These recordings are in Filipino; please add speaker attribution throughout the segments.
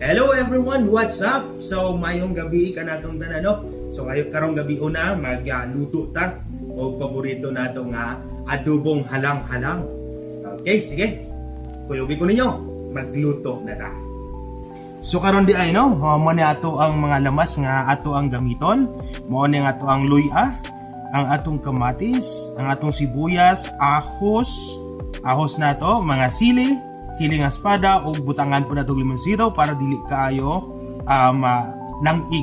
Speaker 1: Hello everyone, what's up? So mayong gabi ka natong tanan, no? So karong gabi una magluto ta o paborito nato nga adobong halang-halang. Okay, sige. Kuyugi ko ninyo, magluto na ta. So karon di ay no, mo ni ato ang mga lamas nga ato ang gamiton. Mo ni nga ato ang luya, ang atong kamatis, ang atong sibuyas, ahos nato, mga sili nga espada o butangan po na itong limonsito para dili kaayo langig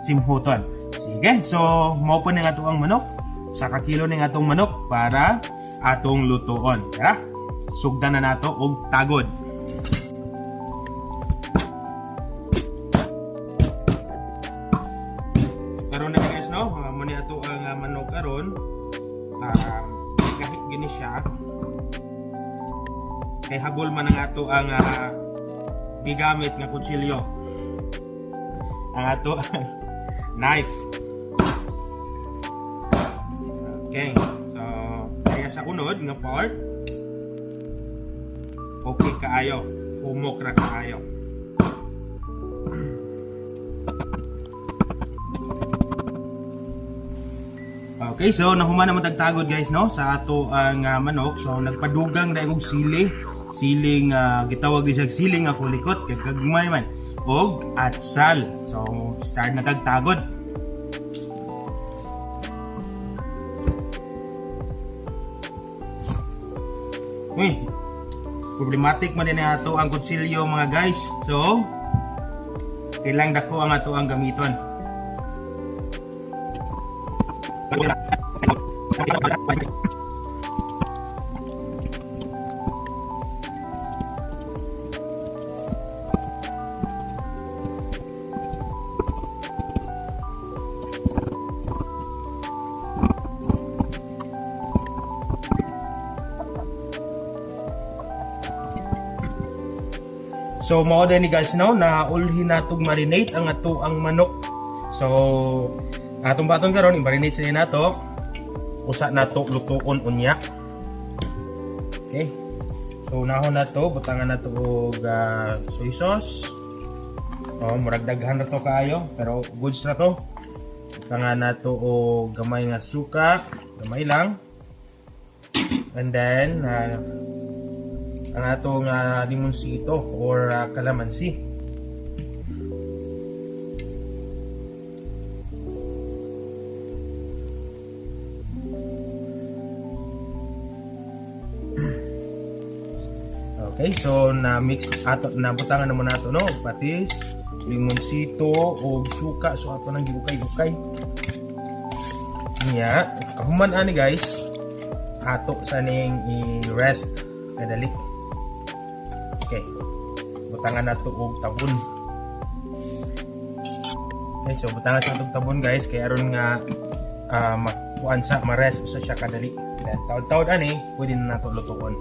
Speaker 1: simhuton. Sige, so mao po nga ito ang manok. Sa kakilo nga itong manok para atong lutoon. Tara, sugdan na nato og tagod. Karon na guys, no? Muna ito ang manok karon. Kahit gini siya. Kay habol man ang ato ang gigamit nga kutsilyo, ang ato knife. Okay, so kaya sa unod nga part okay kaayo, humok ra kaayo. Okay, so nahuman naman tagtagod guys, no, sa ato ang manok. So nagpadugang daig og siling gitawag di siya siling nga kulikot kay kagmay man og atsal. So start na tagtagod. Problematic man din ato ang kutsilyo mga guys. So kailang dako ang ato ang gamiton. So mao din ni guys, no, na ulhin natog marinate ang ato ang manok. So atong baton karon i-marinate sa nato. Usa nato lutuon unya. Okay. So unahon nato butangan nato og soy sauce. Murag daghan na to kaayo pero goods na to. Butangan nato og gamay nga suka, gamay lang. And then ang atong limonsito or calamansi. Okay, so na-mix ato, nabutangan naman nato, no, patis, limonsito o suka. So ato nang giukay-ukay. Nya, kahuman ani guys, ato sa ning i-rest kadali. Okay, butangan nato og tabon. Okay, so butangan sa atong tabon guys kay aron nga makuan sa ma-rest sa siya kadali. Then taud-taud ani pwede na nato lutuon.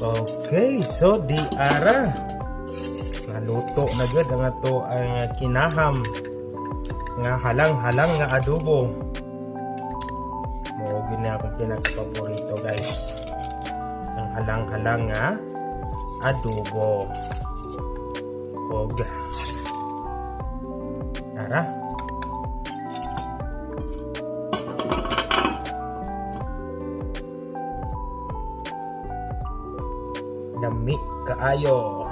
Speaker 1: Okay, so di ara naluto na gud ang ato ang kinaham nga halang-halang nga adobo. Mo gid na akong pinaka-paborito guys. Ang halang-halang nga adobo. Og tara. Lami kaayo.